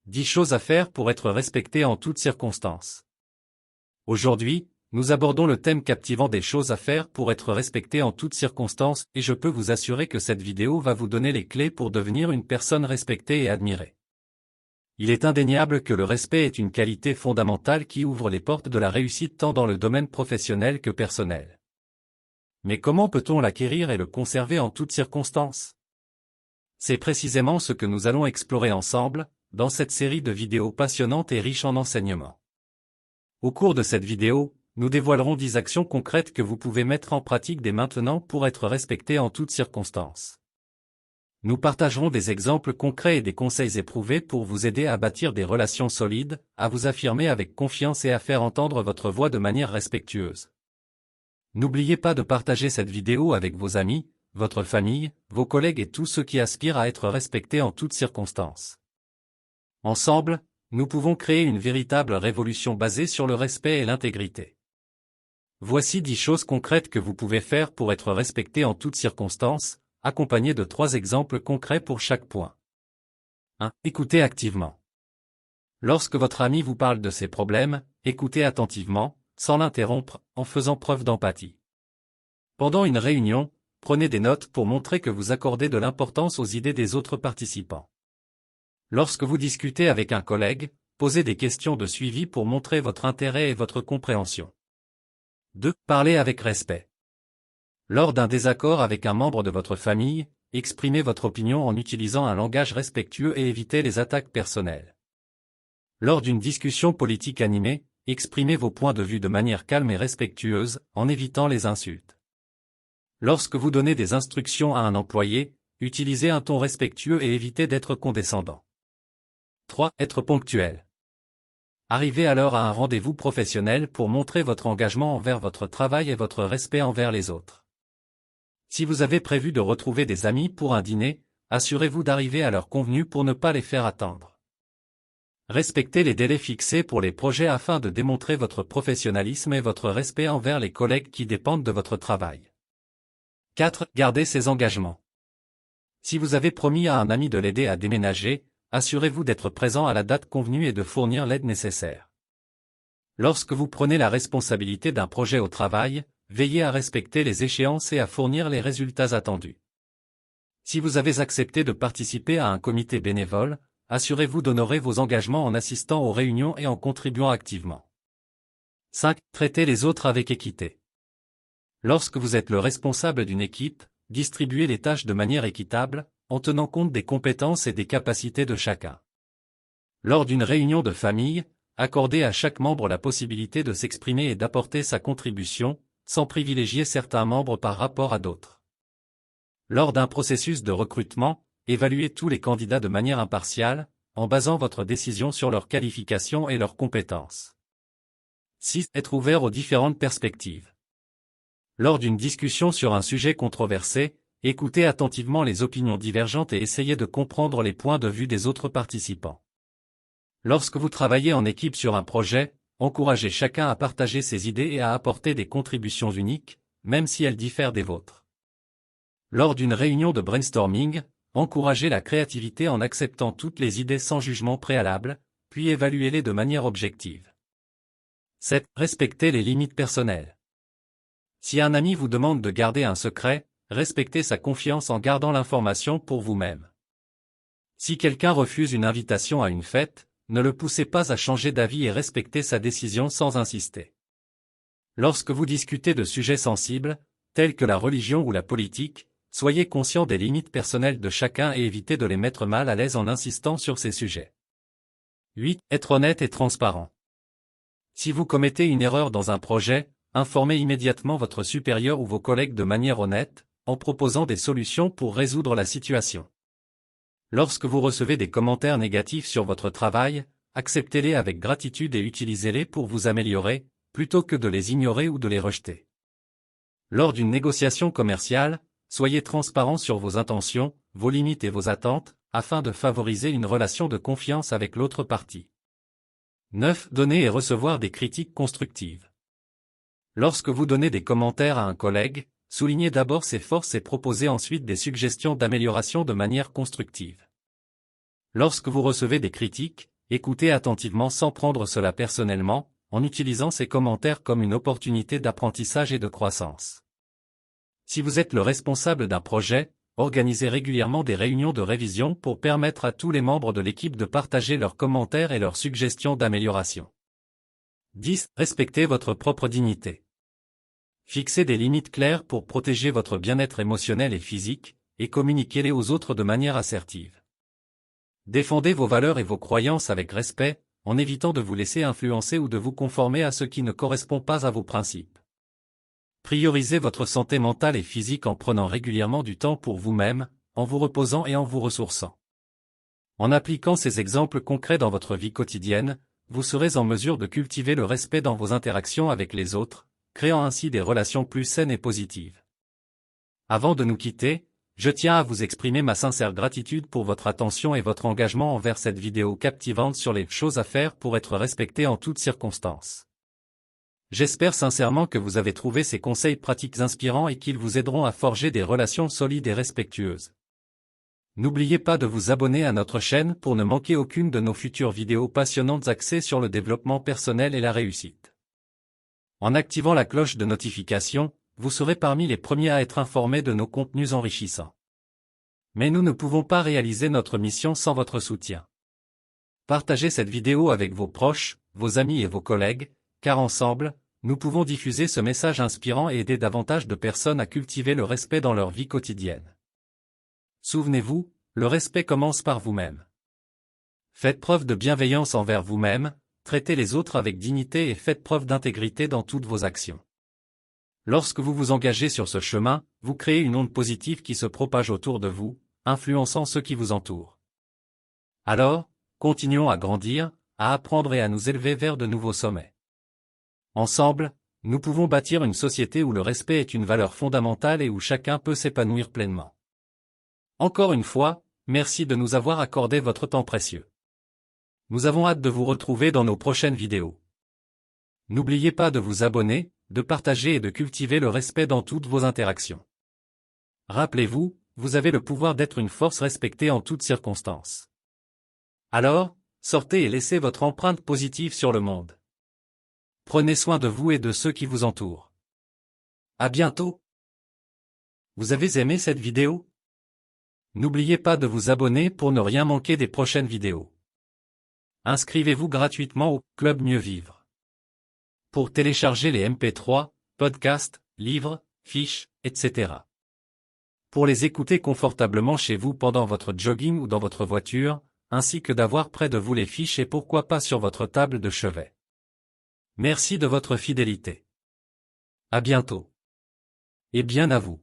10 choses à faire pour être respecté en toutes circonstances. Aujourd'hui, nous abordons le thème captivant des choses à faire pour être respecté en toutes circonstances et je peux vous assurer que cette vidéo va vous donner les clés pour devenir une personne respectée et admirée. Il est indéniable que le respect est une qualité fondamentale qui ouvre les portes de la réussite tant dans le domaine professionnel que personnel. Mais comment peut-on l'acquérir et le conserver en toutes circonstances? C'est précisément ce que nous allons explorer ensemble, dans cette série de vidéos passionnantes et riches en enseignements. Au cours de cette vidéo, nous dévoilerons 10 actions concrètes que vous pouvez mettre en pratique dès maintenant pour être respecté en toutes circonstances. Nous partagerons des exemples concrets et des conseils éprouvés pour vous aider à bâtir des relations solides, à vous affirmer avec confiance et à faire entendre votre voix de manière respectueuse. N'oubliez pas de partager cette vidéo avec vos amis, votre famille, vos collègues et tous ceux qui aspirent à être respectés en toutes circonstances. Ensemble, nous pouvons créer une véritable révolution basée sur le respect et l'intégrité. Voici 10 choses concrètes que vous pouvez faire pour être respecté en toutes circonstances, accompagnés de 3 exemples concrets pour chaque point. 1. Écoutez activement. Lorsque votre ami vous parle de ses problèmes, écoutez attentivement, sans l'interrompre, en faisant preuve d'empathie. Pendant une réunion, prenez des notes pour montrer que vous accordez de l'importance aux idées des autres participants. Lorsque vous discutez avec un collègue, posez des questions de suivi pour montrer votre intérêt et votre compréhension. 2. Parlez avec respect. Lors d'un désaccord avec un membre de votre famille, exprimez votre opinion en utilisant un langage respectueux et évitez les attaques personnelles. Lors d'une discussion politique animée, exprimez vos points de vue de manière calme et respectueuse, en évitant les insultes. Lorsque vous donnez des instructions à un employé, utilisez un ton respectueux et évitez d'être condescendant. 3. Être ponctuel. Arrivez à l'heure à un rendez-vous professionnel pour montrer votre engagement envers votre travail et votre respect envers les autres. Si vous avez prévu de retrouver des amis pour un dîner, assurez-vous d'arriver à l'heure convenue pour ne pas les faire attendre. Respectez les délais fixés pour les projets afin de démontrer votre professionnalisme et votre respect envers les collègues qui dépendent de votre travail. 4. Gardez ses engagements. Si vous avez promis à un ami de l'aider à déménager, assurez-vous d'être présent à la date convenue et de fournir l'aide nécessaire. Lorsque vous prenez la responsabilité d'un projet au travail, veillez à respecter les échéances et à fournir les résultats attendus. Si vous avez accepté de participer à un comité bénévole, assurez-vous d'honorer vos engagements en assistant aux réunions et en contribuant activement. 5. Traitez les autres avec équité. Lorsque vous êtes le responsable d'une équipe, distribuez les tâches de manière équitable, en tenant compte des compétences et des capacités de chacun. Lors d'une réunion de famille, accordez à chaque membre la possibilité de s'exprimer et d'apporter sa contribution, sans privilégier certains membres par rapport à d'autres. Lors d'un processus de recrutement, évaluez tous les candidats de manière impartiale, en basant votre décision sur leurs qualifications et leurs compétences. 6. Être ouvert aux différentes perspectives. Lors d'une discussion sur un sujet controversé, écoutez attentivement les opinions divergentes et essayez de comprendre les points de vue des autres participants. Lorsque vous travaillez en équipe sur un projet, encouragez chacun à partager ses idées et à apporter des contributions uniques, même si elles diffèrent des vôtres. Lors d'une réunion de brainstorming, encouragez la créativité en acceptant toutes les idées sans jugement préalable, puis évaluez-les de manière objective. 7. Respectez les limites personnelles. Si un ami vous demande de garder un secret, respectez sa confiance en gardant l'information pour vous-même. Si quelqu'un refuse une invitation à une fête, ne le poussez pas à changer d'avis et respectez sa décision sans insister. Lorsque vous discutez de sujets sensibles, tels que la religion ou la politique, soyez conscient des limites personnelles de chacun et évitez de les mettre mal à l'aise en insistant sur ces sujets. 8. Être honnête et transparent. Si vous commettez une erreur dans un projet, informez immédiatement votre supérieur ou vos collègues de manière honnête, en proposant des solutions pour résoudre la situation. Lorsque vous recevez des commentaires négatifs sur votre travail, acceptez-les avec gratitude et utilisez-les pour vous améliorer, plutôt que de les ignorer ou de les rejeter. Lors d'une négociation commerciale, soyez transparent sur vos intentions, vos limites et vos attentes, afin de favoriser une relation de confiance avec l'autre partie. 9. Donner et recevoir des critiques constructives. Lorsque vous donnez des commentaires à un collègue, soulignez d'abord ses forces et proposez ensuite des suggestions d'amélioration de manière constructive. Lorsque vous recevez des critiques, Écoutez attentivement sans prendre cela personnellement, en utilisant ces commentaires comme une opportunité d'apprentissage et de croissance. Si vous êtes le responsable d'un projet, organisez régulièrement des réunions de révision pour permettre à tous les membres de l'équipe de partager leurs commentaires et leurs suggestions d'amélioration. 10. Respectez votre propre dignité. Fixez des limites claires pour protéger votre bien-être émotionnel et physique, et communiquez-les aux autres de manière assertive. Défendez vos valeurs et vos croyances avec respect, en évitant de vous laisser influencer ou de vous conformer à ce qui ne correspond pas à vos principes. Priorisez votre santé mentale et physique en prenant régulièrement du temps pour vous-même, en vous reposant et en vous ressourçant. En appliquant ces exemples concrets dans votre vie quotidienne, vous serez en mesure de cultiver le respect dans vos interactions avec les autres, créant ainsi des relations plus saines et positives. Avant de nous quitter, je tiens à vous exprimer ma sincère gratitude pour votre attention et votre engagement envers cette vidéo captivante sur les choses à faire pour être respecté en toutes circonstances. J'espère sincèrement que vous avez trouvé ces conseils pratiques inspirants et qu'ils vous aideront à forger des relations solides et respectueuses. N'oubliez pas de vous abonner à notre chaîne pour ne manquer aucune de nos futures vidéos passionnantes axées sur le développement personnel et la réussite. En activant la cloche de notification, vous serez parmi les premiers à être informés de nos contenus enrichissants. Mais nous ne pouvons pas réaliser notre mission sans votre soutien. Partagez cette vidéo avec vos proches, vos amis et vos collègues, car ensemble, nous pouvons diffuser ce message inspirant et aider davantage de personnes à cultiver le respect dans leur vie quotidienne. Souvenez-vous, le respect commence par vous-même. Faites preuve de bienveillance envers vous-même, traitez les autres avec dignité et faites preuve d'intégrité dans toutes vos actions. Lorsque vous vous engagez sur ce chemin, vous créez une onde positive qui se propage autour de vous, influençant ceux qui vous entourent. Alors, continuons à grandir, à apprendre et à nous élever vers de nouveaux sommets. Ensemble, nous pouvons bâtir une société où le respect est une valeur fondamentale et où chacun peut s'épanouir pleinement. Encore une fois, merci de nous avoir accordé votre temps précieux. Nous avons hâte de vous retrouver dans nos prochaines vidéos. N'oubliez pas de vous abonner, de partager et de cultiver le respect dans toutes vos interactions. Rappelez-vous, vous avez le pouvoir d'être une force respectée en toutes circonstances. Alors, sortez et laissez votre empreinte positive sur le monde. Prenez soin de vous et de ceux qui vous entourent. À bientôt. Vous avez aimé cette vidéo? N'oubliez pas de vous abonner pour ne rien manquer des prochaines vidéos. Inscrivez-vous gratuitement au Club Mieux Vivre pour télécharger les MP3, podcasts, livres, fiches, etc. Pour les écouter confortablement chez vous pendant votre jogging ou dans votre voiture, ainsi que d'avoir près de vous les fiches et pourquoi pas sur votre table de chevet. Merci de votre fidélité. À bientôt. Et bien à vous.